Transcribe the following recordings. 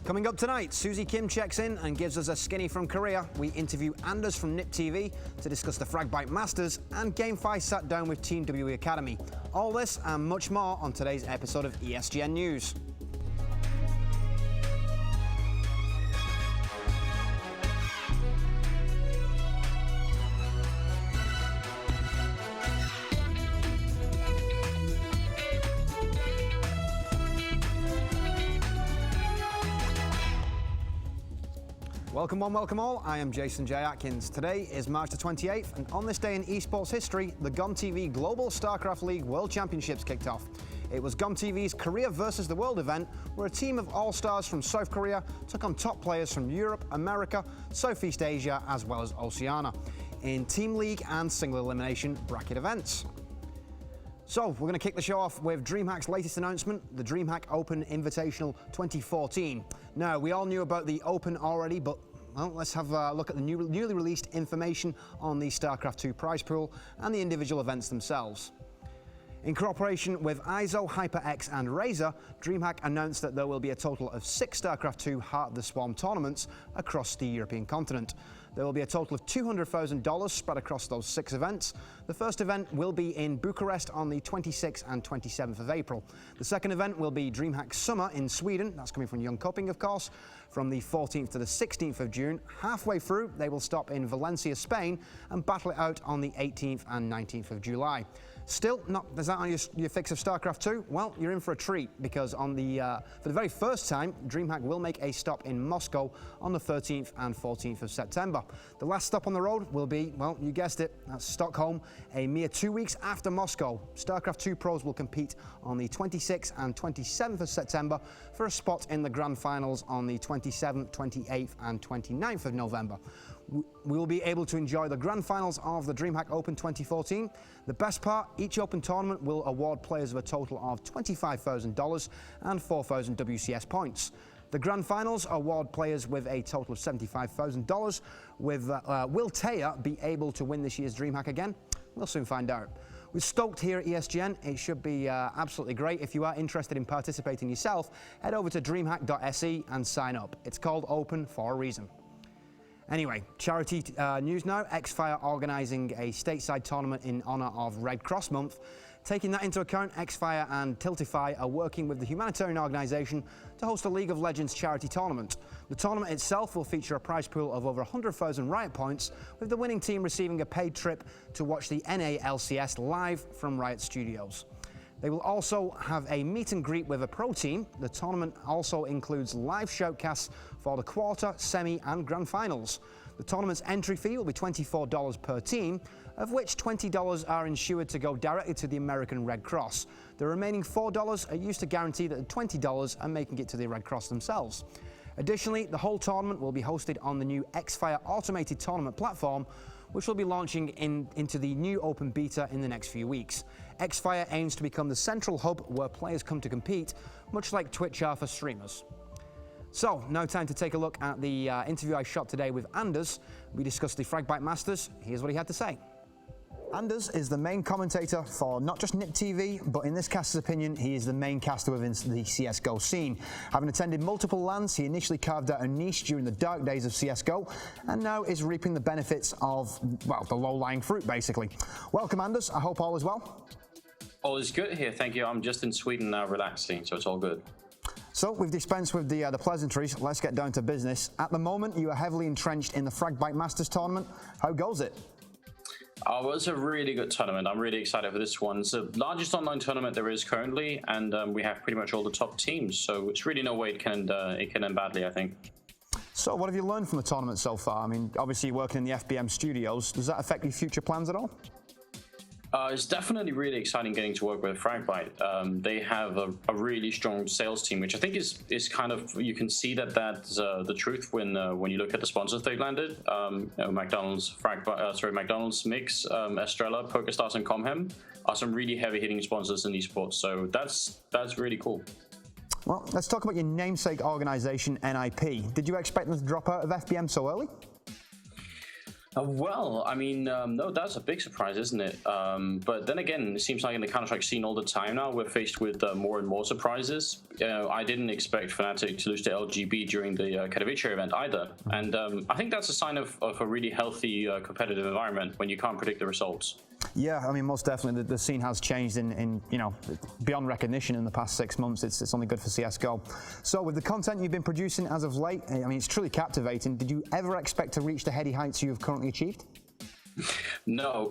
Coming up tonight, Susie Kim checks in and gives us a skinny from Korea. We interview Anders from Nip TV to discuss the Fragbite Masters, and GameFi sat down with Team WE Academy. All this and much more on today's episode of ESGN News. Welcome all. I am Jason J. Atkins. Today is March the 28th, and on this day in esports history, the GOM.TV Global StarCraft League World Championships kicked off. It was GOM.TV's Korea versus the World event, where a team of all-stars from South Korea took on top players from Europe, America, Southeast Asia, as well as Oceania, in Team League and single elimination bracket events. So, we're going to kick the show off with Dreamhack's latest announcement, the Dreamhack Open Invitational 2014. Now, we all knew about the Open already, but well, let's have a look at the newly released information on the StarCraft 2 prize pool and the individual events themselves. In cooperation with ISO, HyperX and Razer, Dreamhack announced that there will be a total of 6 StarCraft 2 Heart of the Swarm tournaments across the European continent. There will be a total of $200,000 spread across those 6 events. The first event will be in Bucharest on the 26th and 27th of April. The second event will be Dreamhack Summer in Sweden. That's coming from Jönköping, of course, from the 14th to the 16th of June. Halfway through, they will stop in Valencia, Spain, and battle it out on the 18th and 19th of July. Still, is that on your fix of StarCraft 2? Well, you're in for a treat, because on for the very first time, Dreamhack will make a stop in Moscow on the 13th and 14th of September. The last stop on the road will be, well, you guessed it, that's Stockholm, a mere 2 weeks after Moscow. StarCraft 2 pros will compete on the 26th and 27th of September for a spot in the Grand Finals on the 27th, 28th and 29th of November. We will be able to enjoy the Grand Finals of the Dreamhack Open 2014. The best part, each Open tournament will award players of a total of $25,000 and 4,000 WCS points. The Grand Finals award players with a total of $75,000. Will Taya be able to win this year's Dreamhack again? We'll soon find out. We're stoked here at ESGN. It should be absolutely great. If you are interested in participating yourself, head over to dreamhack.se and sign up. It's called Open for a reason. Anyway, charity news now. Xfire organising a stateside tournament in honour of Red Cross Month. Taking that into account, Xfire and Tiltify are working with the humanitarian organisation to host a League of Legends charity tournament. The tournament itself will feature a prize pool of over 100,000 Riot points, with the winning team receiving a paid trip to watch the NA/LCS live from Riot Studios. They will also have a meet and greet with a pro team. The tournament also includes live shoutcasts for the quarter, semi and grand finals. The tournament's entry fee will be $24 per team, of which $20 are insured to go directly to the American Red Cross. The remaining $4 are used to guarantee that the $20 are making it to the Red Cross themselves. Additionally, the whole tournament will be hosted on the new Xfire automated tournament platform, which will be launching into the new open beta in the next few weeks. Xfire aims to become the central hub where players come to compete, much like Twitch are for streamers. So, now time to take a look at the interview I shot today with Anders. We discussed the Fragbite Masters. Here's what he had to say. Anders is the main commentator for not just Nip TV, but in this caster's opinion, he is the main caster within the CSGO scene. Having attended multiple LANs, he initially carved out a niche during the dark days of CSGO, and now is reaping the benefits of, well, the low-lying fruit, basically. Welcome, Anders. I hope all is well. All is good here, thank you. I'm just in Sweden now, relaxing, so it's all good. So, we've dispensed with the pleasantries. Let's get down to business. At the moment, you are heavily entrenched in the Fragbite Masters tournament. How goes it? Well, it's a really good tournament. I'm really excited for this one. It's the largest online tournament there is currently, and we have pretty much all the top teams. So it's really no way it can end badly, I think. So what have you learned from the tournament so far? I mean, obviously you're working in the FBM studios. Does that affect your future plans at all? It's definitely really exciting getting to work with Fragbite. They have a really strong sales team, which I think is kind of, you can see that's the truth when you look at the sponsors they've landed. McDonald's, McDonald's, Mix, Estrella, PokerStars, and Comhem are some really heavy-hitting sponsors in esports. So that's really cool. Well, let's talk about your namesake organization, NIP. Did you expect them to drop out of FBM so early? Well, I mean, no, that's a big surprise, isn't it? But then again, it seems like in the Counter-Strike scene all the time now, we're faced with more and more surprises. I didn't expect Fnatic to lose to LGB during the Katowice event either. And I think that's a sign of a really healthy competitive environment when you can't predict the results. Yeah, I mean, most definitely the scene has changed in you know, beyond recognition in the past 6 months. It's only good for CSGO. So with the content you've been producing as of late, I mean, it's truly captivating. Did you ever expect to reach the heady heights you have currently achieved? No,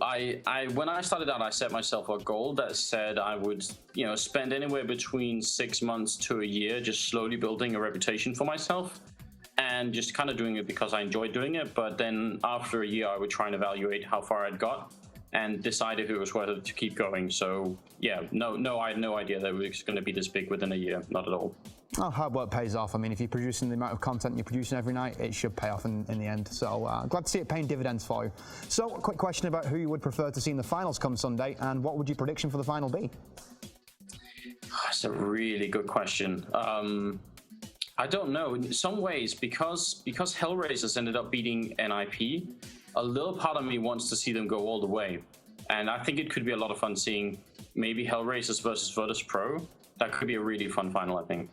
when I started out, I set myself a goal that said I would, you know, spend anywhere between 6 months to a year just slowly building a reputation for myself and just kind of doing it because I enjoyed doing it. But then after a year, I would try and evaluate how far I'd got and decide if it was worth it to keep going. So yeah, no, I had no idea that it was going to be this big within a year, not at all. Oh, hard work pays off. I mean, if you're producing the amount of content you're producing every night, it should pay off in the end. So glad to see it paying dividends for you. So a quick question about who you would prefer to see in the finals come Sunday, and what would your prediction for the final be? That's a really good question. I don't know. In some ways, because Hellraisers ended up beating NIP, a little part of me wants to see them go all the way. And I think it could be a lot of fun seeing maybe Hellraisers versus Virtus Pro. That could be a really fun final, I think.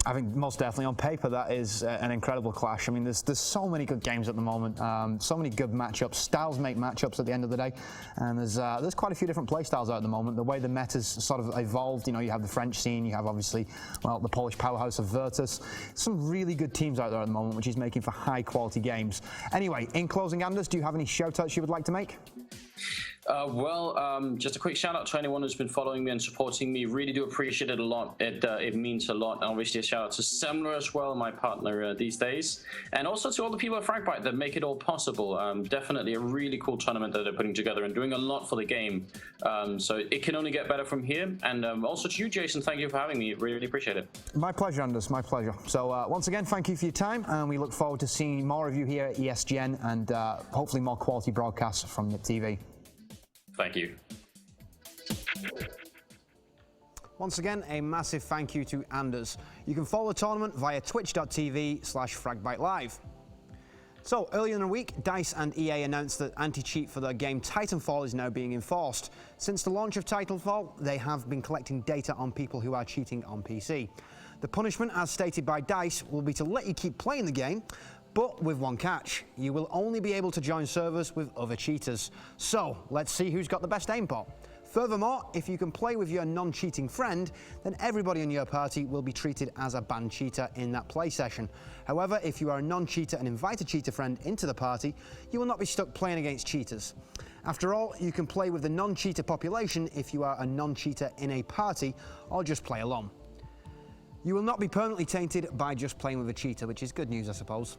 I think most definitely on paper that is an incredible clash. I mean, there's so many good games at the moment, so many good matchups. Styles make matchups at the end of the day, and there's quite a few different play styles out at the moment. The way the meta's sort of evolved, you know, you have the French scene, you have obviously, well, the Polish powerhouse of Virtus. Some really good teams out there at the moment, which is making for high quality games. Anyway, in closing, Anders, do you have any shout outs you would like to make? Just a quick shout out to anyone who's been following me and supporting me. Really do appreciate it a lot. It means a lot. And obviously a shout out to Semler as well, my partner these days. And also to all the people at Fragbite that make it all possible. Definitely a really cool tournament that they're putting together and doing a lot for the game. So it can only get better from here. And also to you, Jason, thank you for having me. Really appreciate it. My pleasure, Anders, my pleasure. So once again, thank you for your time. And we look forward to seeing more of you here at ESGN and hopefully more quality broadcasts from NIP TV. Thank you. Once again, a massive thank you to Anders. You can follow the tournament via twitch.tv/FragbiteLive. So earlier in the week, DICE and EA announced that anti-cheat for their game Titanfall is now being enforced. Since the launch of Titanfall, they have been collecting data on people who are cheating on PC. The punishment, as stated by DICE, will be to let you keep playing the game, but with one catch. You will only be able to join servers with other cheaters. So let's see who's got the best aimbot. Furthermore, if you can play with your non-cheating friend, then everybody in your party will be treated as a banned cheater in that play session. However, if you are a non-cheater and invite a cheater friend into the party, you will not be stuck playing against cheaters. After all, you can play with the non-cheater population if you are a non-cheater in a party or just play alone. You will not be permanently tainted by just playing with a cheater, which is good news, I suppose.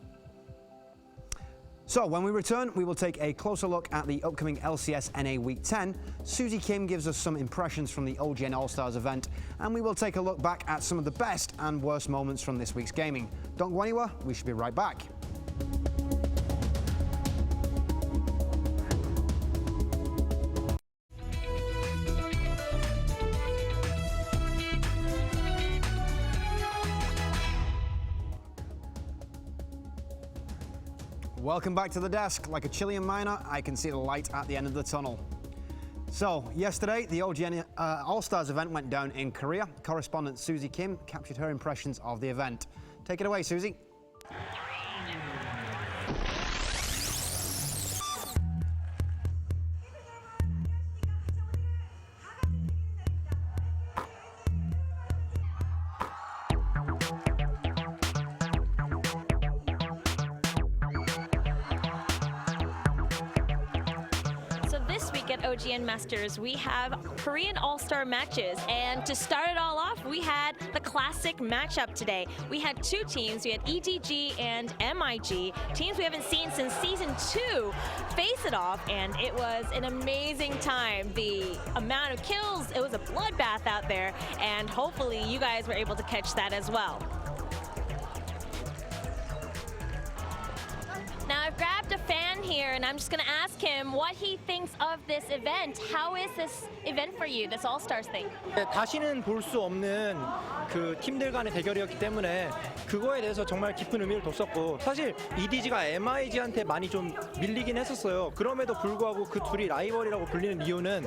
So when we return, we will take a closer look at the upcoming LCS NA Week 10. Susie Kim gives us some impressions from the OGN All-Stars event, and we will take a look back at some of the best and worst moments from this week's gaming. Don't go anywhere, we should be right back. Welcome back to the desk. Like a Chilean miner, I can see the light at the end of the tunnel. So, yesterday, the OGN All-Stars event went down in Korea. Correspondent Susie Kim captured her impressions of the event. Take it away, Susie. At OGN Masters, we have Korean All-Star matches, and to start it all off, we had the classic matchup today. We had two teams. We had EDG and MIG, teams we haven't seen since Season 2, face it off, and it was an amazing time. The amount of kills, it was a bloodbath out there, and hopefully you guys were able to catch that as well. Now I've grabbed a fan here and I'm just going to ask him what he thinks of this event. How is this event for you, this All-Stars thing? 다시는 볼 수 없는 그 팀들 간의 대결이었기 때문에 그거에 대해서 정말 깊은 의미를 뒀었고, 사실 EDG가 MIG한테 많이 좀 밀리긴 했었어요. 그럼에도 불구하고 그 둘이 라이벌이라고 불리는 이유는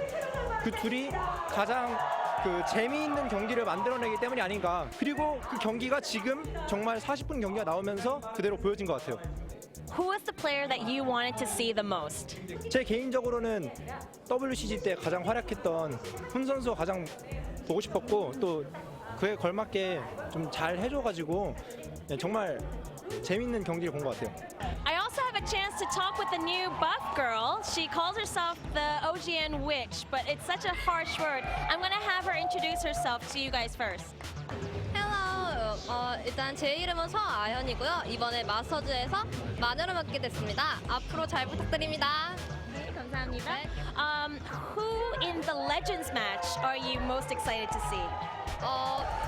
그 둘이 가장 그 재미있는 경기를 만들어내기 때문이 아닌가. 그리고 그 경기가 지금 정말 40분 경기가 나오면서 그대로 보여진 것 같아요. Who was the player that you wanted to see the most? 제 개인적으로는 WCG 때 가장 활약했던 훈 선수가 가장 보고 싶었고, 또 그에 걸맞게 좀 잘 해줘가지고 정말 재밌는 경기를 본 것 같아요. I also have a chance to talk with the new buff girl. She calls herself the OGN Witch, but it's such a harsh word. I'm going to have her introduce herself to you guys first. 헬로, 일단 제 이름은 서아현이고요. 이번에 마스터즈에서 마녀를 맡게 됐습니다. 앞으로 잘 부탁드립니다. 네, 감사합니다. Who in the Legends match are you most excited to see?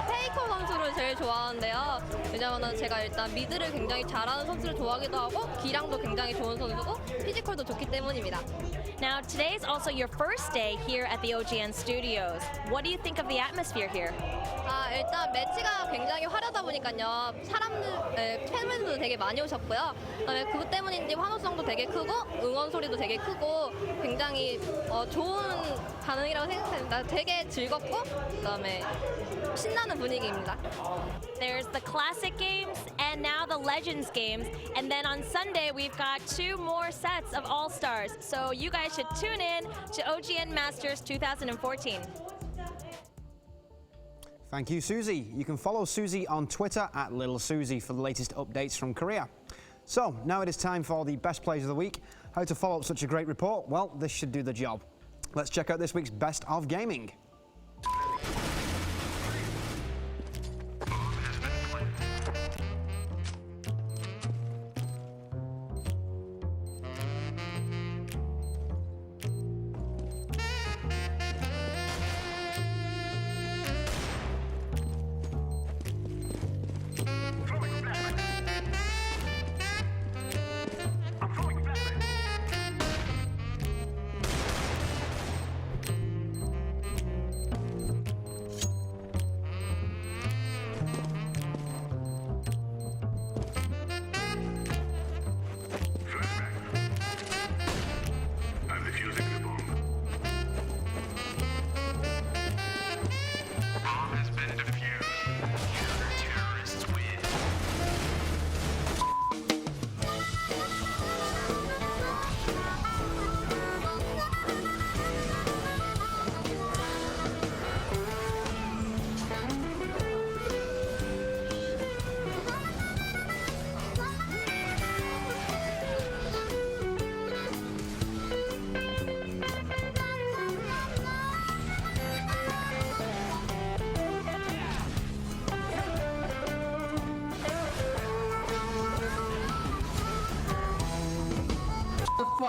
페이커 선수를 제일 좋아하는데요. 왜냐면은 제가 일단 미드를 굉장히 잘하는 선수를 좋아하기도 하고 기량도 굉장히 좋은 선수고 피지컬도 좋기 때문입니다. Now, today is also your first day here at the OGN studios. What do you think of the atmosphere here? 일단 매치가 굉장히 화려하다 보니까요. 팬분들도 되게 많이 오셨고요. 그다음에 그것 때문인지 환호성도 되게 크고 응원 소리도 되게 크고 굉장히 좋은 반응이라고 생각합니다. 되게 즐겁고 그다음에 신나는 분위기입니다. There's the classic games and now the Legends games. And then on Sunday, we've got 2 more sets of All-Stars. So you guys should tune in to OGN Masters 2014. Thank you, Susie. You can follow Susie on Twitter at Little Susie for the latest updates from Korea. So now it is time for the best plays of the week. How to follow up such a great report? Well, this should do the job. Let's check out this week's Best of Gaming.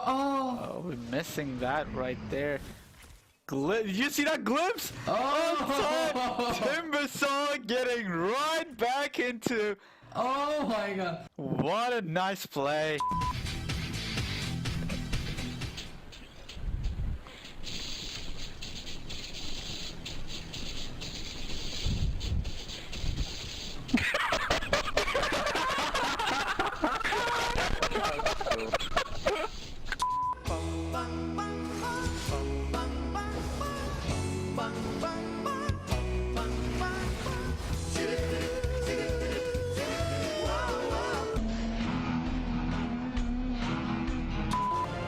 Oh, we're missing that right there. Did you see that glimpse? Oh, Timbersaw getting right back into. Oh my god. What a nice play.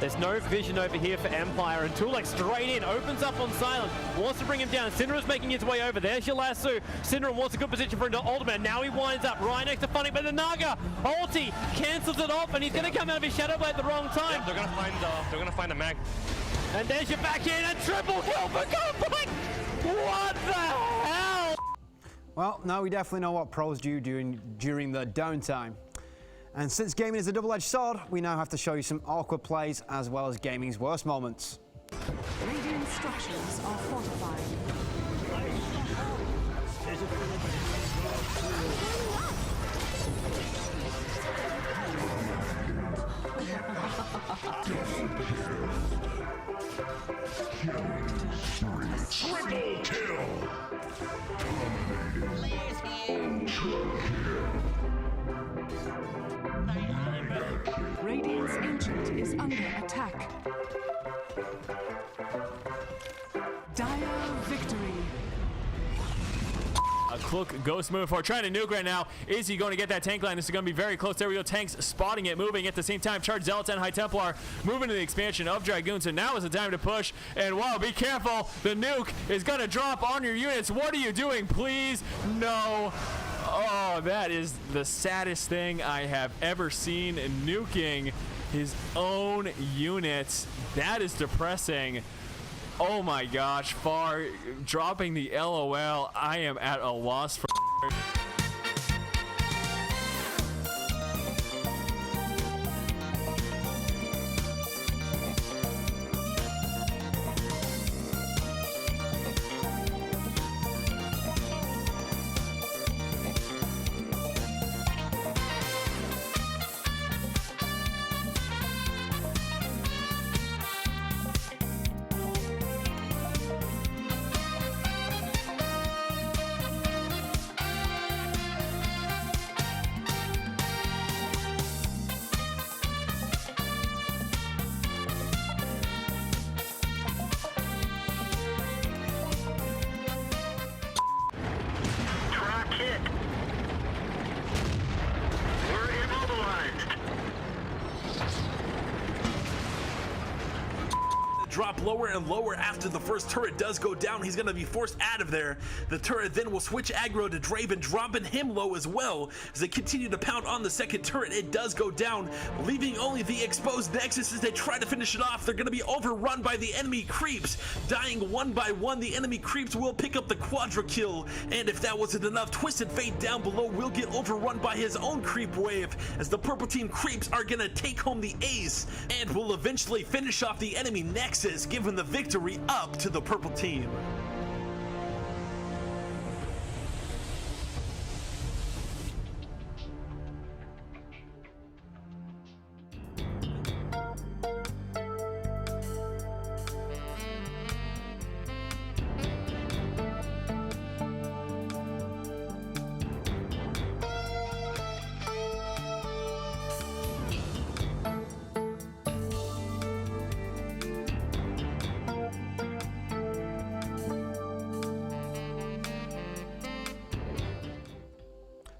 There's no vision over here for Empire, and Tulek straight in, opens up on Silent, wants to bring him down. Syndra's making his way over. There's your lasso. Syndra wants a good position for an ultimate. Now he winds up right next to Funny, but the Naga ulti cancels it off, and he's going to come out of his Shadow Blade at the wrong time. Yeah, they're gonna find the mag. And there's your back in, and triple kill for Conflict! What the hell? Well, now we definitely know what pros do during the downtime. And since gaming is a double-edged sword, we now have to show you some awkward plays as well as gaming's worst moments. Radiant structures are fortified. Triple kill! Radiant's ancient is under attack. Dire victory. A Klook ghost move for trying to nuke right now. Is he going to get that tank line? This is going to be very close. There we go. Tanks spotting it, moving at the same time. Charge Zealots and High Templar moving to the expansion of Dragoon. So now is the time to push. And wow, be careful. The nuke is going to drop on your units. What are you doing? Please, no. Oh, that is the saddest thing I have ever seen. Nuking his own units. That is depressing. Oh my gosh, Far dropping the LOL. I am at a loss for drop lower and lower after the first turret does go down. He's going to be forced out of there. The turret then will switch aggro to Draven, dropping him low as well. As they continue to pound on the second turret, it does go down, leaving only the exposed Nexus as they try to finish it off. They're going to be overrun by the enemy creeps. Dying one by one, the enemy creeps will pick up the quadra kill. And if that wasn't enough, Twisted Fate down below will get overrun by his own creep wave, as the purple team creeps are going to take home the ace and will eventually finish off the enemy Nexus, giving the victory up to the purple team.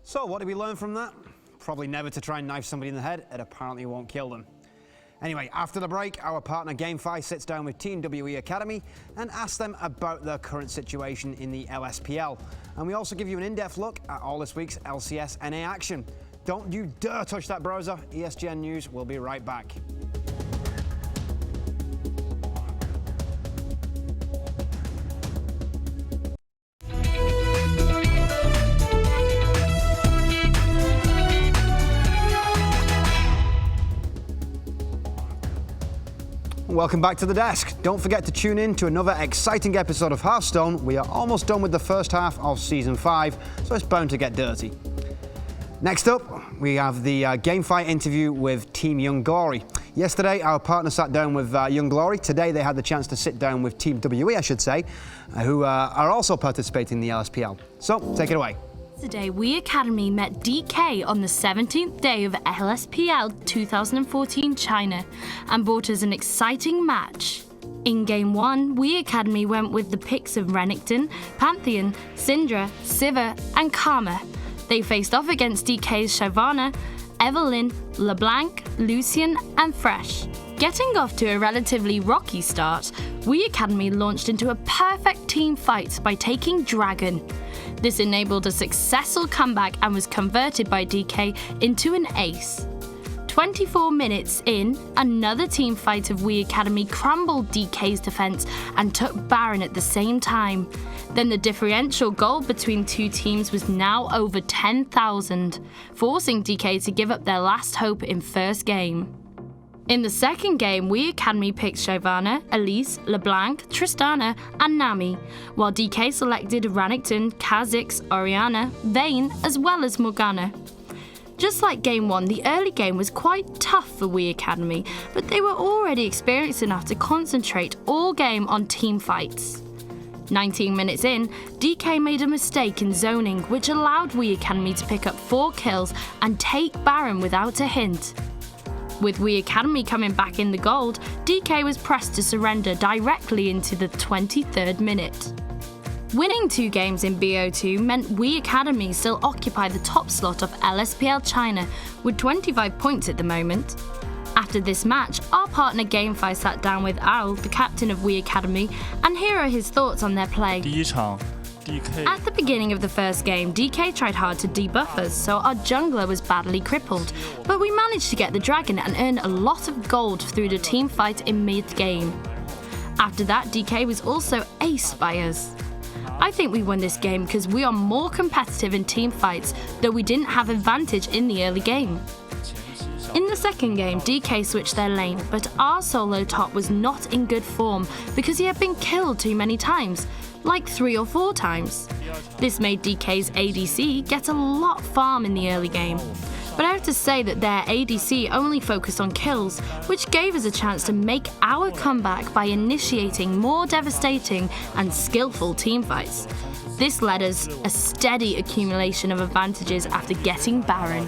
So what did we learn from that? Probably never to try and knife somebody in the head. It apparently won't kill them. Anyway, after the break, our partner GameFi sits down with Team WE Academy and asks them about their current situation in the LSPL. And we also give you an in-depth look at all this week's LCS NA action. Don't you dare touch that browser. ESGN News will be right back. Welcome back to the desk. Don't forget to tune in to another exciting episode of Hearthstone. We are almost done with the first half of Season 5, so it's bound to get dirty. Next up, we have the GameFi interview with Team Young Glory. Yesterday, our partner sat down with Young Glory. Today, they had the chance to sit down with Team WE, I should say, who are also participating in the LSPL. So, take it away. Today, WE Academy met DK on the 17th day of LSPL 2014 China and brought us an exciting match. In Game 1, WE Academy went with the picks of Renekton, Pantheon, Syndra, Sivir and Karma. They faced off against DK's Shyvana, Evelynn, LeBlanc, Lucian and Thresh. Getting off to a relatively rocky start, WE Academy launched into a perfect team fight by taking Dragon. This enabled a successful comeback and was converted by DK into an ace. 24 minutes in, another team fight of WE Academy crumbled DK's defense and took Baron at the same time. Then the differential goal between two teams was now over 10,000, forcing DK to give up their last hope in first game. In the second game, WE Academy picked Shyvana, Elise, LeBlanc, Tristana and Nami, while DK selected Renekton, Kha'Zix, Orianna, Vayne as well as Morgana. Just like Game 1, the early game was quite tough for We Academy, but they were already experienced enough to concentrate all game on team fights. 19 minutes in, DK made a mistake in zoning, which allowed We Academy to pick up 4 kills and take Baron without a hint. With We Academy coming back in the gold, DK was pressed to surrender directly into the 23rd minute. Winning 2 games in BO2 meant We Academy still occupy the top slot of LSPL China with 25 points at the moment. After this match, our partner GameFi sat down with Al, the captain of We Academy, and here are his thoughts on their play. At the beginning of the first game, DK tried hard to debuff us, so our jungler was badly crippled, but we managed to get the dragon and earn a lot of gold through the team fight in mid-game. After that, DK was also aced by us. I think we won this game because we are more competitive in team fights, though we didn't have advantage in the early game. In the second game, DK switched their lane, but our solo top was not in good form because he had been killed too many times, like 3 or 4 times. This made DK's ADC get a lot farm in the early game. But I have to say that their ADC only focused on kills, which gave us a chance to make our comeback by initiating more devastating and skillful teamfights. This led us a steady accumulation of advantages after getting Baron.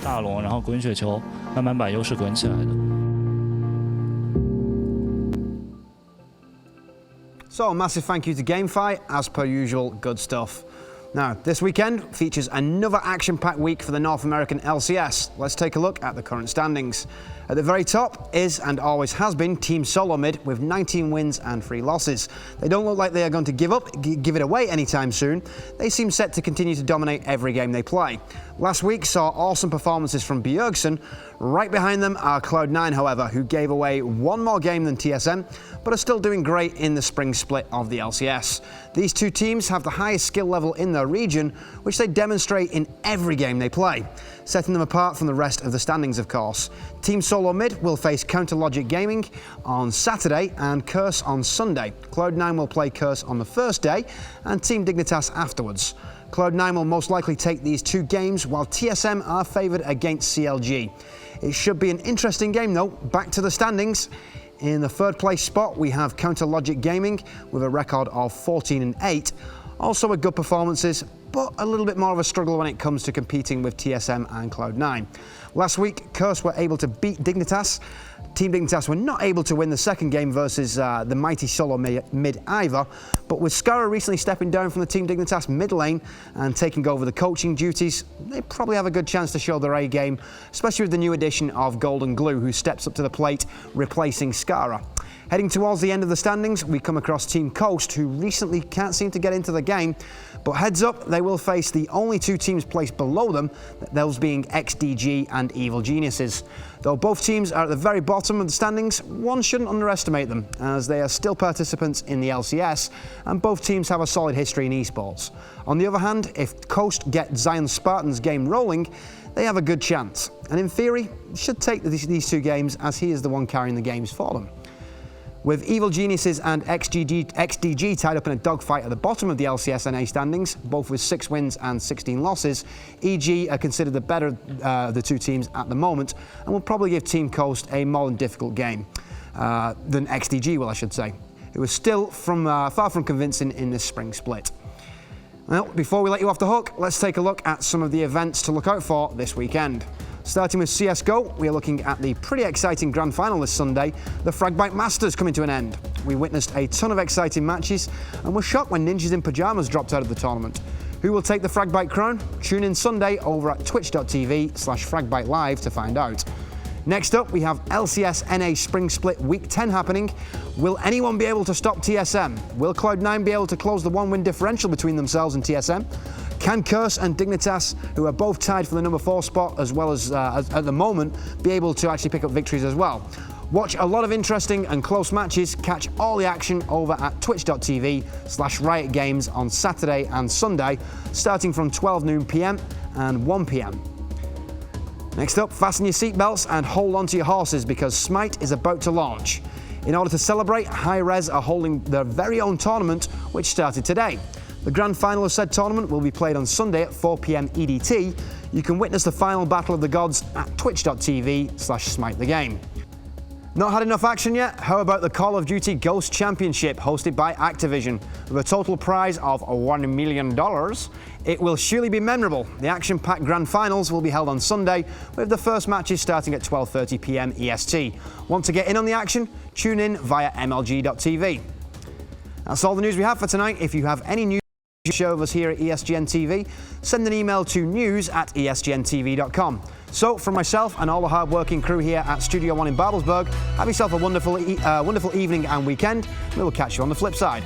So a massive thank you to GameFi, as per usual, good stuff. Now, this weekend features another action-packed week for the North American LCS. Let's take a look at the current standings. At the very top is, and always has been, Team Solo Mid with 19 wins and 3 losses. They don't look like they are going to give it away anytime soon. They seem set to continue to dominate every game they play. Last week saw awesome performances from Bjergsen. Right behind them are Cloud9, however, who gave away 1 more game than TSM, but are still doing great in the spring split of the LCS. These 2 teams have the highest skill level in their region, which they demonstrate in every game they play, setting them apart from the rest of the standings, of course. Team Solo Mid will face Counter Logic Gaming on Saturday and Curse on Sunday. Cloud9 will play Curse on the first day and Team Dignitas afterwards. Cloud9 will most likely take these 2 games, while TSM are favoured against CLG. It should be an interesting game though. Back to the standings. In the 3rd place spot, we have Counter Logic Gaming with a record of 14-8. Also with good performances, but a little bit more of a struggle when it comes to competing with TSM and Cloud9. Last week, Curse were able to beat Dignitas. Team Dignitas were not able to win the second game versus the mighty Solo Mid either, but with Skara recently stepping down from the Team Dignitas mid lane and taking over the coaching duties, they probably have a good chance to show their A game, especially with the new addition of Golden Glue, who steps up to the plate, replacing Skara. Heading towards the end of the standings, we come across Team Coast, who recently can't seem to get into the game, but heads up, they will face the only 2 teams placed below them, those being XDG and Evil Geniuses. Though both teams are at the very bottom of the standings, one shouldn't underestimate them, as they are still participants in the LCS, and both teams have a solid history in esports. On the other hand, if Coast get Zion Spartan's game rolling, they have a good chance, and in theory, should take these 2 games, as he is the one carrying the games for them. With Evil Geniuses and XDG tied up in a dogfight at the bottom of the LCS NA standings, both with 6 wins and 16 losses, EG are considered the better of the 2 teams at the moment, and will probably give Team Coast a more than difficult game than XDG will, I should say. It was still far from convincing in this spring split. Well, before we let you off the hook, let's take a look at some of the events to look out for this weekend. Starting with CSGO, we are looking at the pretty exciting grand final this Sunday, the Fragbite Masters coming to an end. We witnessed a ton of exciting matches and were shocked when Ninjas in Pyjamas dropped out of the tournament. Who will take the Fragbite crown? Tune in Sunday over at twitch.tv/Fragbite Live to find out. Next up, we have LCS NA Spring Split Week 10 happening. Will anyone be able to stop TSM? Will Cloud9 be able to close the 1-win differential between themselves and TSM? Can Curse and Dignitas, who are both tied for the number 4 spot, as well as at the moment, be able to actually pick up victories as well? Watch a lot of interesting and close matches. Catch all the action over at twitch.tv/Riot Games on Saturday and Sunday, starting from 12 noon PM and 1 PM. Next up, fasten your seatbelts and hold on to your horses, because Smite is about to launch. In order to celebrate, Hi-Rez are holding their very own tournament, which started today. The grand final of said tournament will be played on Sunday at 4 PM EDT. You can witness the final battle of the gods at twitch.tv/smitethegame. Not had enough action yet? How about the Call of Duty Ghost Championship hosted by Activision? With a total prize of $1 million, it will surely be memorable. The action-packed grand finals will be held on Sunday, with the first matches starting at 12:30 p.m. EST. Want to get in on the action? Tune in via MLG.tv. That's all the news we have for tonight. If you have any news to share with us here at ESGN TV, send an email to news@esgntv.com. So, from myself and all the hard-working crew here at Studio One in Babelsberg, have yourself a wonderful evening and weekend. We will catch you on the flip side.